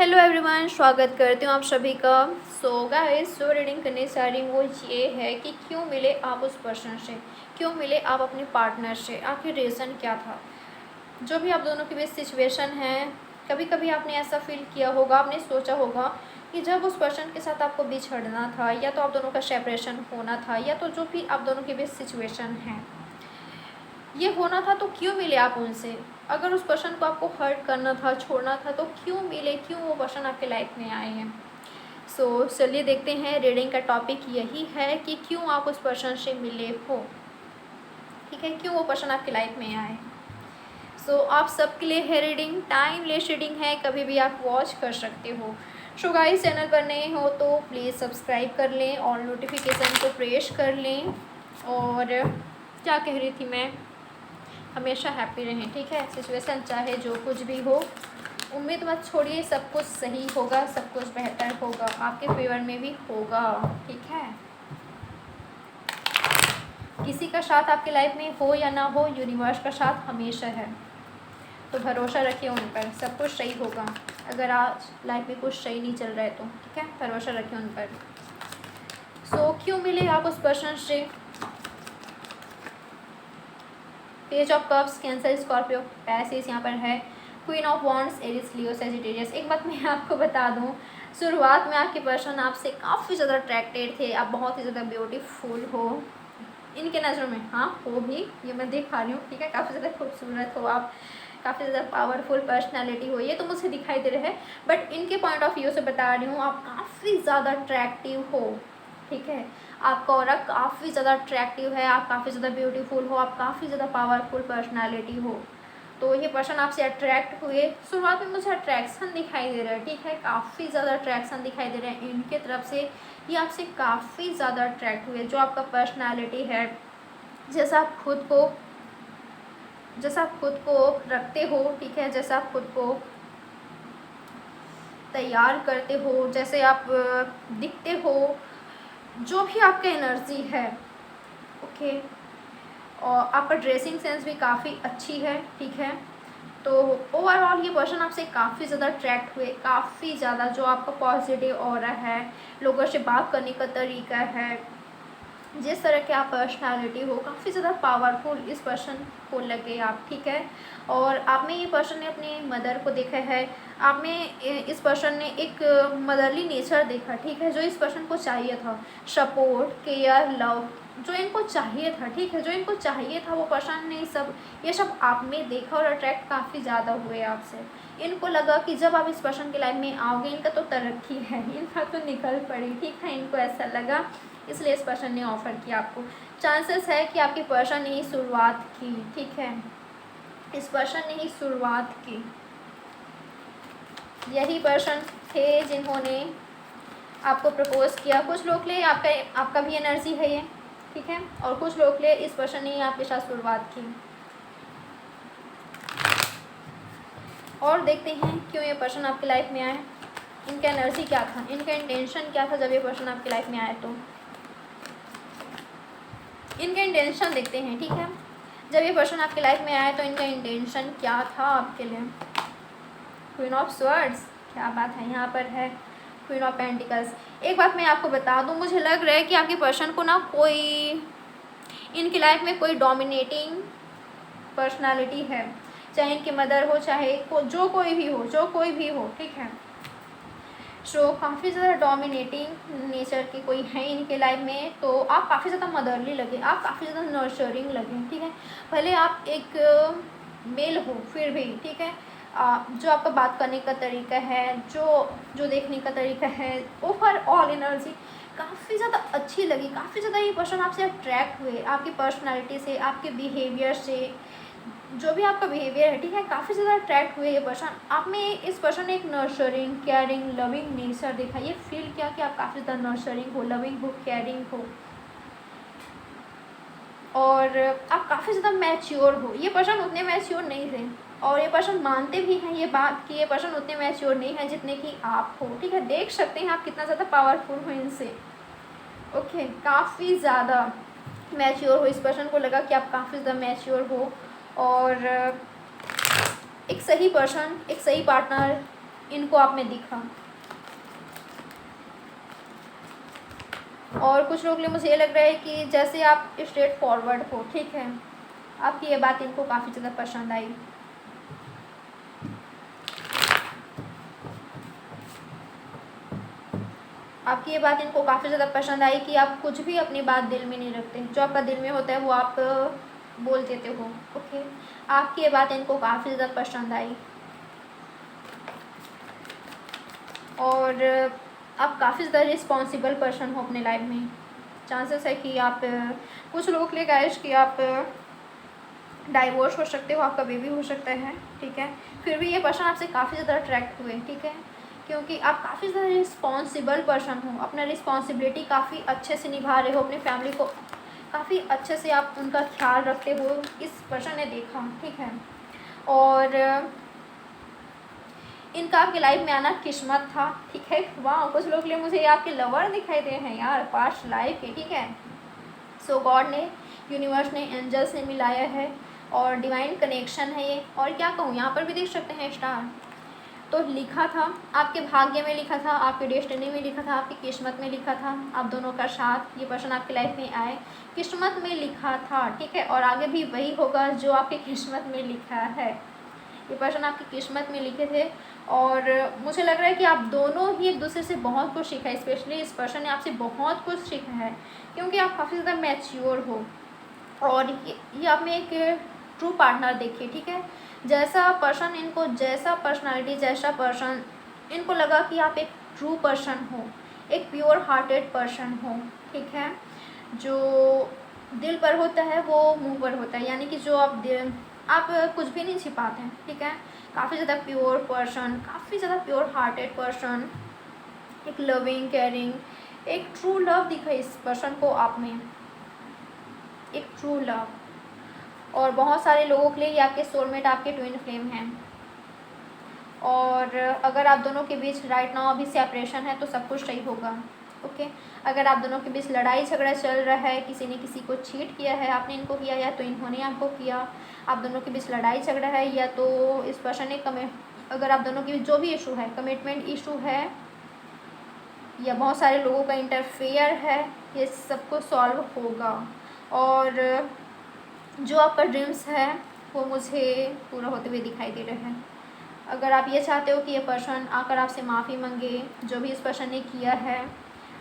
Hello everyone, स्वागत करती हूँ आप सभी का। सो गाइस, जो रीडिंग करने जा रही हूँ वो ये है कि क्यों मिले आप उस पर्सन से, क्यों मिले आप अपने पार्टनर से, आखिर रीज़न क्या था। जो भी आप दोनों के बीच सिचुएशन है, कभी कभी आपने ऐसा फील किया होगा, आपने सोचा होगा कि जब उस पर्सन के साथ आपको बिछड़ना था, या तो आप दोनों का सेपरेशन होना था, या तो जो भी आप दोनों के बीच सिचुएशन है ये होना था, तो क्यों मिले आप उनसे। अगर उस पर्सन को आपको हर्ट करना था, छोड़ना था, तो क्यों मिले, क्यों वो पर्सन आपके लाइफ में आए हैं। सो चलिए देखते हैं। रीडिंग का टॉपिक यही है कि क्यों आप उस पर्सन से मिले हो, ठीक है, क्यों वो पर्सन आपके लाइफ में आए। सो आप सबके लिए है रीडिंग, टाइम लेस रीडिंग है, कभी भी आप वॉच कर सकते हो। सो गाइस, चैनल पर नए हो तो प्लीज़ सब्सक्राइब कर लें और नोटिफिकेशन को प्रेस कर लें। और क्या कह रही थी मैं, हमेशा हैप्पी रहें, ठीक है, सिचुएशन चाहे जो कुछ भी हो, उम्मीद मत छोड़िए, सब कुछ सही होगा, सब कुछ बेहतर होगा, आपके फेवर में भी होगा, ठीक है। किसी का साथ आपके लाइफ में हो या ना हो, यूनिवर्स का साथ हमेशा है, तो भरोसा रखिए उन पर, सब कुछ सही होगा। अगर आज लाइफ में कुछ सही नहीं चल रहा है तो ठीक है, भरोसा रखिए उन पर। सो क्यों मिले आप उस पर्सन से। Page of Cups, Cancer, Scorpio, passage यहाँ पर है, Queen of Wands, Aries, Leo, Sagittarius. एक बात मैं आपको बता दूँ, शुरुआत में आपके पर्सन आपसे काफ़ी ज़्यादा अट्रैक्टेड थे, आप बहुत ही ज़्यादा ब्यूटीफुल हो इनके नज़रों में, हाँ हो भी, ये मैं देख पा रही हूँ, ठीक है, काफ़ी ज़्यादा खूबसूरत हो आप, काफ़ी ज़्यादा पावरफुल पर्सनालिटी हो, ये तो मुझे दिखाई दे रहा है। बट इनके पॉइंट ऑफ व्यू से बता रही हूँ, आप काफ़ी ज़्यादा अट्रैक्टिव हो, ठीक है, आपका ऑरा काफ़ी ज़्यादा अट्रैक्टिव है, आप काफ़ी ज़्यादा ब्यूटीफुल हो, आप काफ़ी ज़्यादा पावरफुल पर्सनालिटी हो, तो ये पर्सन आपसे अट्रैक्ट हुए। शुरुआत में मुझे अट्रैक्शन दिखाई दे रहा है, ठीक है, काफ़ी ज़्यादा अट्रैक्शन दिखाई दे रहा है इनके तरफ से, ये आपसे काफ़ी ज़्यादा अट्रैक्ट हुए। जो आपका पर्सनालिटी है, जैसा आप खुद को रखते हो, ठीक है, जैसा आप खुद को तैयार करते हो, जैसे आप दिखते हो, जो भी आपका एनर्जी है, ओके, और आपका ड्रेसिंग सेंस भी काफ़ी अच्छी है, ठीक है, तो ओवरऑल ये पर्सन आपसे काफ़ी ज़्यादा अट्रैक्ट हुए, काफ़ी ज़्यादा। जो आपका पॉजिटिव ऑरा है, लोगों से बात करने का तरीका है, जिस तरह के आप पर्सनालिटी हो, काफ़ी ज़्यादा पावरफुल इस पर्सन को लगे आप, ठीक है। और आप में ये पर्सन ने अपने मदर को देखा है, आप में इस पर्सन ने एक मदरली नेचर देखा, ठीक है, जो इस पर्सन को चाहिए था, सपोर्ट, केयर, लव, जो इनको चाहिए था, ठीक है, जो इनको चाहिए था, वो पर्सन ने ये सब आप में देखा और अट्रैक्ट काफ़ी ज़्यादा हुए आपसे। इनको लगा कि जब आप इस पर्सन के लाइफ में आओगे, इनका तो तरक्की है, इनका तो निकल पड़ी, ठीक है, इनको ऐसा लगा, इसलिए इस पर्सन ने ऑफ़र किया आपको। चांसेस है कि आपके पर्सन ने ही शुरुआत की, ठीक है, इस पर्सन ने ही शुरुआत की। यही पर्सन थे जिन्होंने आपको प्रपोज किया। कुछ लोग ले आपका भी एनर्जी है ये, ठीक है, और कुछ लोग ले इस पर्सन ने ही आपके साथ शुरुआत की। और देखते हैं क्यों ये पर्सन आपकी लाइफ में आए, इनका एनर्जी क्या था, इनका इंटेंशन क्या था जब ये पर्सन आपकी लाइफ में आए, तो इनका इंटेंशन देखते हैं, ठीक है। जब ये पर्सन आपकी लाइफ में आए तो इनका इंटेंशन क्या था आपके लिए। क्वीन ऑफ स्वर्ड्स, क्या बात है, यहाँ पर है क्वीन ऑफ पेंटिकल्स। एक बात मैं आपको बता दूँ, मुझे लग रहा है कि आपके पर्सन को ना कोई इनकी लाइफ में कोई डोमिनेटिंग पर्सनालिटी है, चाहे इनकी मदर हो, चाहे जो कोई भी हो, ठीक है। सो काफ़ी ज़्यादा डोमिनेटिंग नेचर की कोई है इनके लाइफ में, तो आप काफ़ी ज़्यादा मदरली लगे, आप काफ़ी ज़्यादा नर्चरिंग लगे, ठीक है, भले आप एक मेल हो फिर भी, ठीक है। जो आपका बात करने का तरीका है, जो देखने का तरीका है, ओवरऑल एनर्जी काफ़ी ज़्यादा अच्छी लगी, काफ़ी ज़्यादा ये पर्सन आपसे अट्रैक्ट हुए, आपकी पर्सनालिटी से, आपके बिहेवियर से, जो भी आपका बिहेवियर है, ठीक है, काफ़ी ज़्यादा अट्रैक्ट हुए ये पर्सन। आप में इस पर्सन ने एक नर्चरिंग, केयरिंग, लविंग नेचर देखा, ये फील किया कि आप काफ़ी ज़्यादा नर्चरिंग हो, लविंग हो, केयरिंग हो, और आप काफ़ी ज़्यादा मैच्योर हो। ये पर्सन उतने मैच्योर नहीं थे, और ये पर्सन मानते भी हैं ये बात कि ये पर्सन उतने मैच्योर नहीं है जितने कि आप हो, ठीक है। देख सकते हैं आप कितना ज़्यादा पावरफुल हो इनसे, ओके, काफ़ी ज़्यादा मैच्योर हो। इस पर्सन को लगा कि आप काफ़ी ज़्यादा मैच्योर हो, और एक सही पर्सन, एक सही पार्टनर इनको आप में दिखा। और कुछ लोग के लिए मुझे ये लग रहा है कि जैसे आप स्ट्रेट फॉरवर्ड हो, ठीक है, आपकी ये बात इनको काफ़ी ज़्यादा पसंद आई। आपकी ये बात इनको काफ़ी ज़्यादा पसंद आई कि आप कुछ भी अपनी बात दिल में नहीं रखते, जो आपका दिल में होता है वो आप बोल देते हो। ओके, आपकी ये बात इनको काफ़ी ज़्यादा पसंद आई और आप काफ़ी ज़्यादा रिस्पॉन्सिबल पर्सन हो अपने लाइफ में। चांसेस है कि आप कुछ लोगों के लिए गाइस कि आप डाइवोर्स हो सकते हो, आपका बेबी हो सकता है, ठीक है, फिर भी ये पर्सन आपसे काफ़ी ज़्यादा अट्रैक्ट हुए, ठीक है, क्योंकि आप काफ़ी ज़्यादा रिस्पॉन्सिबल पर्सन हो, अपना रिस्पॉन्सिबिलिटी काफ़ी अच्छे से निभा रहे हो, अपनी फैमिली को काफ़ी अच्छे से आप उनका ख्याल रखते हो, इस पर्सन ने देखा, ठीक है। और इनका आपकी लाइफ में आना किस्मत था, ठीक है। वाह, कुछ लोग के लिए मुझे आपके लवर दिखाई दे रहे हैं यार, पास्ट लाइफ के, ठीक है। सो गॉड ने, यूनिवर्स ने, एंजल्स ने मिलाया है और डिवाइन कनेक्शन है ये। और क्या कहूँ, यहाँ पर भी देख सकते हैं स्टार, तो लिखा था आपके भाग्य में, लिखा था आपके डेस्टिनी में, लिखा था आपकी किस्मत में, लिखा था आप दोनों का साथ ये पर्सन आपकी लाइफ में आए, किस्मत में लिखा था, ठीक है। और आगे भी वही होगा जो आपकी किस्मत में लिखा है, ये पर्सन आपकी किस्मत में लिखे थे। और मुझे लग रहा है कि आप दोनों ही एक दूसरे से बहुत कुछ सीखा है, स्पेशली इस पर्सन ने आपसे बहुत कुछ सीखा है, क्योंकि आप काफ़ी ज़्यादा मैच्योर हो और ये आप में एक ट्रू पार्टनर देखिए, ठीक है। जैसा पर्सन इनको, जैसा पर्सनालिटी, जैसा पर्सन इनको लगा कि आप एक ट्रू पर्सन हो, एक प्योर हार्टेड पर्सन हो, ठीक है। जो दिल पर होता है वो मुंह पर होता है, यानी कि जो आप कुछ भी नहीं छिपाते हैं, ठीक है। काफ़ी ज़्यादा प्योर पर्सन, काफ़ी ज़्यादा प्योर हार्टेड पर्सन, एक लविंग, केयरिंग, एक ट्रू लव दिखा इस पर्सन को आप में, एक ट्रू लव। और बहुत सारे लोगों के लिए ये आपके सोलमेट, आपके ट्विन फ्लेम हैं। और अगर आप दोनों के बीच राइट नाउ अभी सेपरेशन है तो सब कुछ सही होगा, ओके। अगर आप दोनों के बीच लड़ाई झगड़ा चल रहा है, किसी ने किसी को चीट किया है, आपने इनको किया या तो इन्होंने आपको किया, आप दोनों के बीच लड़ाई झगड़ा है, या तो इस पर्सन ने अगर आप दोनों के बीच जो भी इशू है, कमिटमेंट इशू है, या बहुत सारे लोगों का इंटरफेयर है, ये सब कुछ सॉल्व होगा। और जो आपका ड्रीम्स है वो मुझे पूरा होते हुए दिखाई दे रहे हैं। अगर आप ये चाहते हो कि ये पर्सन आकर आपसे माफ़ी मांगे, जो भी इस पर्सन ने किया है,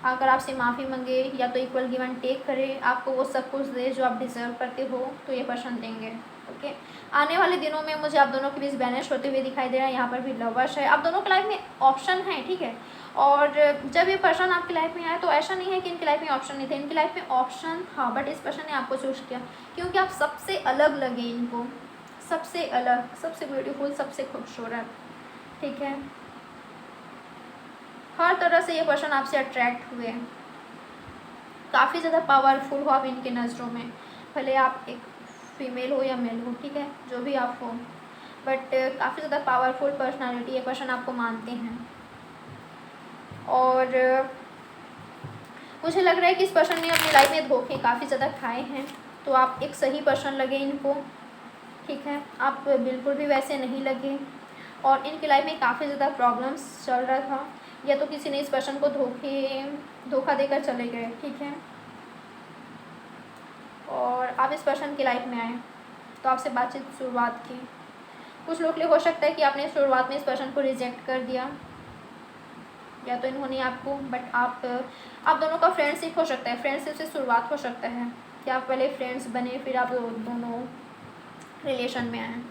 आकर आपसे माफ़ी मांगे, या तो इक्वल गिव एंड टेक करे, आपको वो सब कुछ दे जो आप डिज़र्व करते हो, तो ये पर्सन देंगे, ओके। आने वाले दिनों में मुझे आप दोनों के बीच बैलेंस होते हुए दिखाई दे रहा है। यहाँ पर भी लवर्स है, आप दोनों की लाइफ में ऑप्शन है, ठीक है। और जब ये पर्सन आपकी लाइफ में आया तो ऐसा नहीं है कि इनकी लाइफ में ऑप्शन नहीं थे, इनकी लाइफ में ऑप्शन था, बट इस पर्सन ने आपको चूज़ किया क्योंकि आप सबसे अलग लगे इनको, सबसे अलग, सबसे ब्यूटीफुल, सबसे खूबसूरत, ठीक है। हर तरह से ये पर्सन आपसे अट्रैक्ट हुए, काफ़ी ज़्यादा पावरफुल हो आप इनके नज़रों में, भले आप एक फीमेल हो या मेल हो, ठीक है, जो भी आप हो, बट काफ़ी ज़्यादा पावरफुल पर्सनालिटी ये पर्सन आपको मानते हैं। और मुझे लग रहा है कि इस पर्सन ने अपनी लाइफ में धोखे काफ़ी ज़्यादा खाए हैं, तो आप एक सही पर्सन लगे इनको, ठीक है, आप बिल्कुल भी वैसे नहीं लगे। और इनकी लाइफ में काफ़ी ज़्यादा प्रॉब्लम्स चल रहा था, या तो किसी ने इस पर्सन को धोखा देकर चले गए, ठीक है। और आप इस पर्सन की लाइफ में आए तो आपसे बातचीत शुरुआत की। कुछ लोग के लिए हो सकता है कि आपने शुरुआत में इस पर्सन को रिजेक्ट कर दिया, या तो इन्होंने आपको, बट आप दोनों का फ्रेंडशिप हो सकता है, फ्रेंडशिप से शुरुआत हो सकता है कि आप पहले फ्रेंड्स बने, फिर आप दोनों रिलेशन में आए।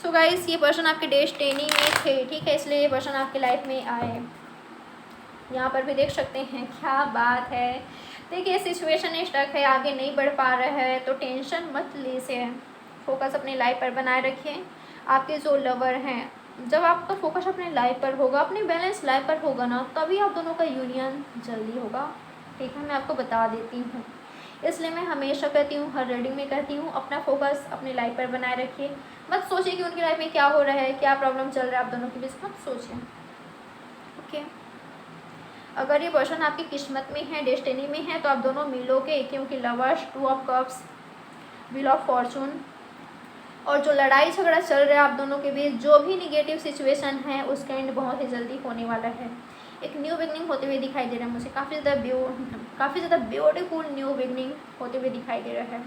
सो गाइस, ये पर्सन आपके डेस्टिनी में थे, ठीक है, इसलिए ये पर्सन आपकी लाइफ में आए। यहाँ पर भी देख सकते हैं, क्या बात है। देखिए, सिचुएशन स्टक है, आगे नहीं बढ़ पा रहा है, तो टेंशन मत लीजिए, फोकस अपनी लाइफ पर बनाए रखिए। आपके जो लवर हैं, जब आपका फोकस अपने लाइफ पर होगा, अपनी बैलेंस लाइफ पर होगा ना, तभी आप दोनों का यूनियन जल्दी होगा, ठीक है, मैं आपको बता देती हूँ। इसलिए मैं हमेशा कहती हूँ, हर रीडिंग में कहती हूँ, अपना फोकस अपनी लाइफ पर बनाए रखिए। मत सोचिए कि उनकी लाइफ में क्या हो रहा है, क्या प्रॉब्लम चल रहा है, आप दोनों के बीच मत सोचिए, ओके। अगर ये पर्सन आपकी किस्मत में है, डेस्टिनी में है, तो आप दोनों मिलोगे, क्योंकि lovers, two of cups, wheel of Fortune, और जो लड़ाई झगड़ा चल रहा है आप दोनों के बीच, जो भी निगेटिव सिचुएशन है उसका एंड बहुत ही जल्दी होने वाला है। एक न्यू बिगनिंग होते हुए दिखाई दे रहा है मुझे, काफ़ी ज़्यादा ब्यूटीफुल न्यू बिगनिंग होते हुए दिखाई दे रहा है।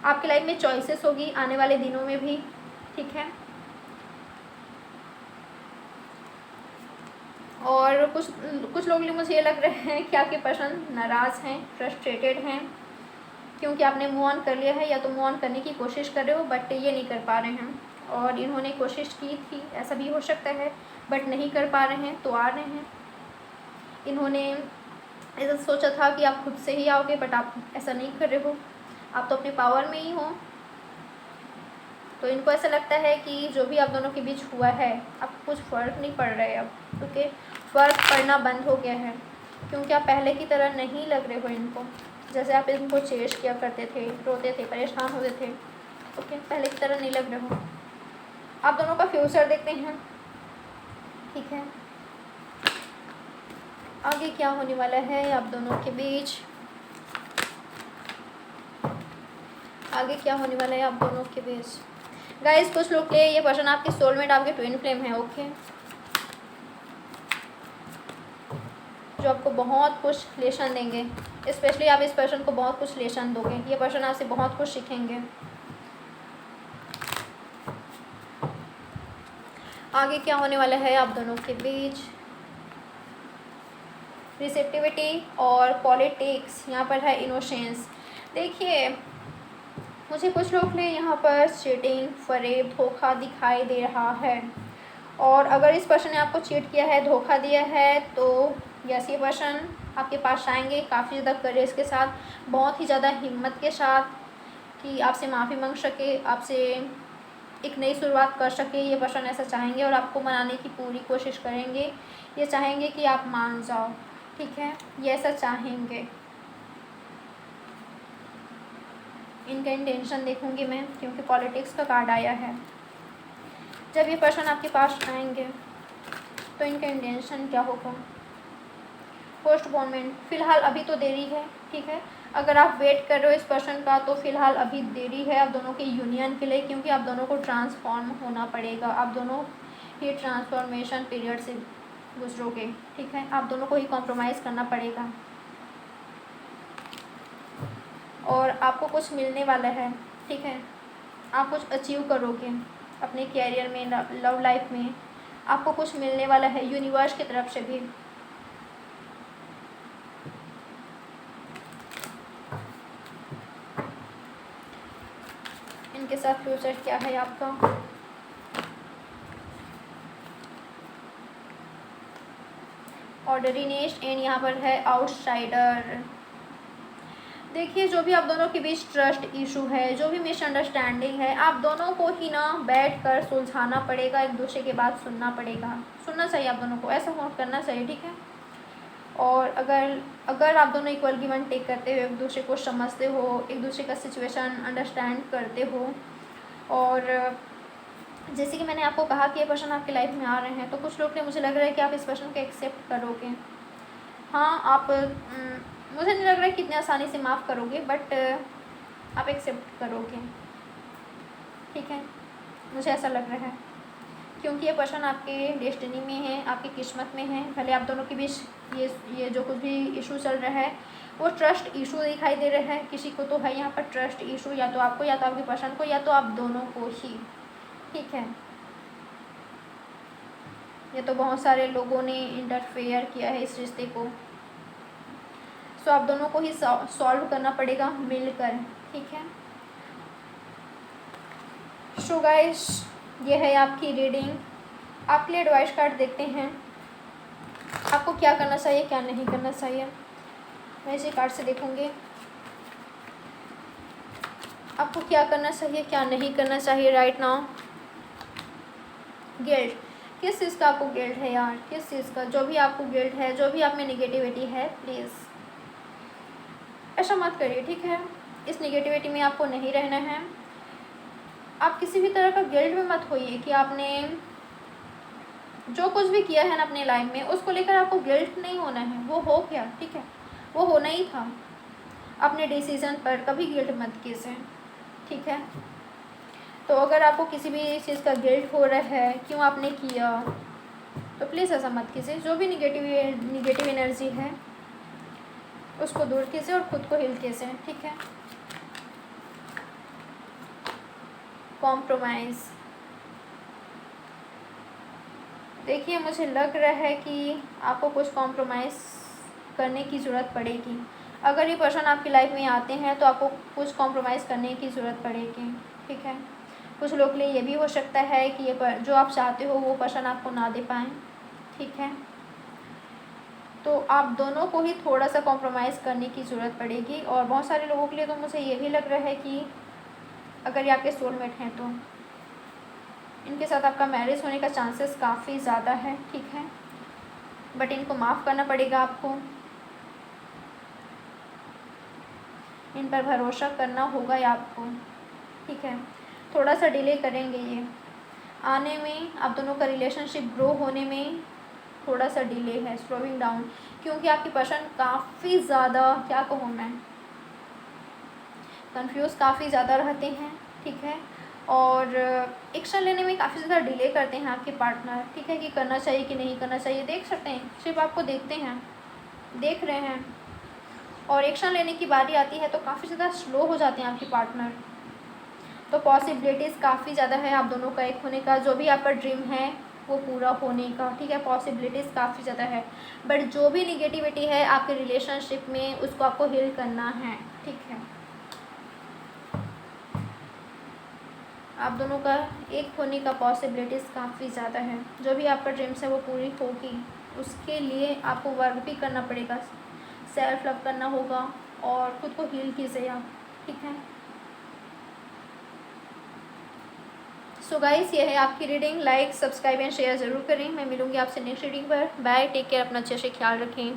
आपकी लाइफ में चॉइसेस होगी आने वाले दिनों में भी, ठीक है। और कुछ लोग मुझे ये लग रहे हैं कि आपके पर्सन नाराज़ हैं, फ्रस्ट्रेटेड हैं, क्योंकि आपने मूव ऑन कर लिया है या तो मूव ऑन करने की कोशिश कर रहे हो बट ये नहीं कर पा रहे हैं, और इन्होंने कोशिश की थी, ऐसा भी हो सकता है, बट नहीं कर पा रहे हैं तो आ रहे हैं। इन्होंने ऐसा सोचा था कि आप खुद से ही आओगे बट आप ऐसा नहीं कर रहे हो, आप तो अपने पावर में ही हो। तो इनको ऐसा लगता है कि जो भी आप दोनों के बीच हुआ है अब कुछ फ़र्क नहीं पड़ रहा है अब, क्योंकि फ़र्क पड़ना बंद हो गया है, क्योंकि आप पहले की तरह नहीं लग रहे हो इनको, जैसे आप इनको चेस किया करते थे, रोते थे, परेशान होते थे, ओके, पहले की तरह नहीं लग रहे हो। आप दोनों का फ्यूचर देखते हैं, ठीक है। आगे क्या होने वाला है आप दोनों के बीच, आगे क्या होने वाला है आप दोनों के बीच। गाइस कुछ लोग के लिए ये पर्सन आपके सोलमेट, आपके ट्विन फ्लेम है, ओके, जो आपको बहुत कुछ लेसन देंगे, स्पेशली आप इस पर्सन को बहुत कुछ लेसन दोगे, ये पर्सन आपसे बहुत कुछ सीखेंगे। आगे क्या होने वाला है आप दोनों के बीच, रिसेप्टिविटी और पॉलिटिक्स, यहाँ पर है इनोसेंस। देखिए मुझे कुछ लोग ने यहाँ पर चीटिंग, फरेब, धोखा दिखाई दे रहा है, और अगर इस पर्सन ने आपको चीट किया है, धोखा दिया है, तो यस ये पर्सन आपके पास आएंगे काफ़ी ज़्यादा करेज के साथ, बहुत ही ज़्यादा हिम्मत के साथ, कि आपसे माफ़ी मांग सके, आपसे एक नई शुरुआत कर सके। ये पर्सन ऐसा चाहेंगे और आपको मनाने की पूरी कोशिश करेंगे, ये चाहेंगे कि आप मान जाओ, ठीक है, ये ऐसा चाहेंगे। इनका इंटेंशन देखूंगी मैं, क्योंकि पॉलिटिक्स का कार्ड आया है। जब ये पर्सन आपके पास आएंगे तो इनका इंटेंशन क्या होगा, पोस्टपोनमेंट, फ़िलहाल अभी तो देरी है, ठीक है। अगर आप वेट कर रहे हो इस पर्सन का तो फ़िलहाल अभी देरी है आप दोनों के यूनियन के लिए, क्योंकि आप दोनों को ट्रांसफॉर्म होना पड़ेगा, आप दोनों ही ट्रांसफॉर्मेशन पीरियड से गुजरोगे, ठीक है, आप दोनों को ही कॉम्प्रोमाइज़ करना पड़ेगा, और आपको कुछ मिलने वाला है, ठीक है, आप कुछ अचीव करोगे अपने कैरियर में, लव लाइफ में आपको कुछ मिलने वाला है यूनिवर्स की तरफ से भी। इनके साथ फ्यूचर क्या है आपका, ऑर्डरीनेस एंड यहाँ पर है आउटसाइडर। देखिए जो भी आप दोनों के बीच ट्रस्ट इशू है, जो भी मिसअंडरस्टैंडिंग है, आप दोनों को ही ना बैठ कर सुलझाना पड़ेगा, एक दूसरे की बात सुनना पड़ेगा, सुनना चाहिए आप दोनों को, ऐसा करना चाहिए, ठीक है। और अगर आप दोनों इक्वल गिव एंड टेक करते हो, एक दूसरे को समझते हो, एक दूसरे का सिचुएशन अंडरस्टैंड करते हो, और जैसे कि मैंने आपको कहा कि ये पर्सन आपकी लाइफ में आ रहे हैं, तो कुछ लोग ने, मुझे लग रहा है कि आप इस पर्सन को एक्सेप्ट करोगे। हाँ आप मुझे नहीं लग रहा है कि इतनी आसानी से माफ़ करोगे, बट आप एक्सेप्ट करोगे, ठीक है, मुझे ऐसा लग रहा है, क्योंकि ये पर्सन आपके डेस्टिनी में है, आपकी किस्मत में है। भले आप दोनों के बीच ये जो कुछ भी इशू चल रहा है वो ट्रस्ट इशू दिखाई दे रहा है, किसी को तो है यहाँ पर ट्रस्ट इशू, या तो आपको, या तो आपके पर्सन को, या तो आप दोनों को ही, ठीक है। ये तो बहुत सारे लोगों ने इंटरफेयर किया है इस रिश्ते को, सो आप दोनों को ही सॉल्व करना पड़ेगा मिलकर, ठीक है। सो गाइस ये है आपकी रीडिंग, आपके लिए एडवाइस कार्ड देखते हैं, आपको क्या करना चाहिए क्या नहीं करना चाहिए। मैं इसी कार्ड से देखूंगी आपको क्या करना चाहिए क्या नहीं करना चाहिए राइट नाउ। गिल्ट, किस चीज़ का आपको गिल्ट है यार, किस चीज़ का, जो भी आपको गिल्ट है, जो भी आप में निगेटिविटी है, प्लीज़ ऐसा मत करिए, ठीक है। इस निगेटिविटी में आपको नहीं रहना है। आप किसी भी तरह का गिल्ट में मत होइए कि आपने जो कुछ भी किया है ना अपने लाइफ में, उसको लेकर आपको गिल्ट नहीं होना है, वो हो गया, ठीक है, वो होना ही था। अपने डिसीज़न पर कभी गिल्ट मत कीजिए, ठीक है। तो अगर आपको किसी भी चीज़ का गिल्ट हो रहा है क्यों आपने किया, तो प्लीज़ ऐसा मत कीजिए। जो भी निगेटिव एनर्जी है उसको दूर कीजिए और ख़ुद को हील कीजिए, ठीक है। कॉम्प्रोमाइज़, देखिए मुझे लग रहा है कि आपको कुछ कॉम्प्रोमाइज़ करने की ज़रूरत पड़ेगी। अगर ये पर्सन आपकी लाइफ में आते हैं तो आपको कुछ कॉम्प्रोमाइज़ करने की ज़रूरत पड़ेगी, ठीक है। कुछ लोग के लिए ये भी हो सकता है कि ये जो आप चाहते हो वो पर्सन आपको ना दे पाएँ, ठीक है। तो आप दोनों को ही थोड़ा सा कॉम्प्रोमाइज़ करने की ज़रूरत पड़ेगी। और बहुत सारे लोगों के लिए तो मुझे ये भी लग रहा है कि अगर ये आपके सोलमेट हैं तो इनके साथ आपका मैरिज होने का चांसेस काफ़ी ज़्यादा है, ठीक है। बट इनको माफ़ करना पड़ेगा आपको, इन पर भरोसा करना होगा या आपको, ठीक है। थोड़ा सा डिले करेंगे ये आने में, आप दोनों का रिलेशनशिप ग्रो होने में थोड़ा सा डिले है, स्लोइंग डाउन, क्योंकि आपकी पर्सन काफ़ी ज़्यादा, क्या कहूँ मैं, कंफ्यूज काफ़ी ज़्यादा रहते हैं, ठीक है। और एक्शन लेने में काफ़ी ज़्यादा डिले करते हैं आपके पार्टनर, ठीक है, कि करना चाहिए कि नहीं करना चाहिए। देख सकते हैं, सिर्फ आपको देखते हैं, देख रहे हैं, और एक्शन लेने की बारी आती है तो काफ़ी ज़्यादा स्लो हो जाते हैं आपके पार्टनर। तो पॉसिबिलिटीज़ काफ़ी ज़्यादा है आप दोनों का एक होने का, जो भी आपका ड्रीम है वो पूरा होने का, ठीक है। पॉसिबिलिटीज़ काफ़ी ज़्यादा है, बट जो भी निगेटिविटी है आपके रिलेशनशिप में उसको आपको हील करना है, ठीक है। आप दोनों का एक होने का पॉसिबिलिटीज़ काफ़ी ज़्यादा है। जो भी आपका ड्रीम्स है वो पूरी होगी, उसके लिए आपको वर्क भी करना पड़ेगा, सेल्फ लव करना होगा और ख़ुद को हील कीजिए आप, ठीक है। सो गाइस, ये है आपकी reading. Like, subscribe and share ज़रूर करें। मैं मिलूँगी आपसे नेक्स्ट रीडिंग पर। बाय, टेक केयर, अपना अच्छे से ख्याल रखें।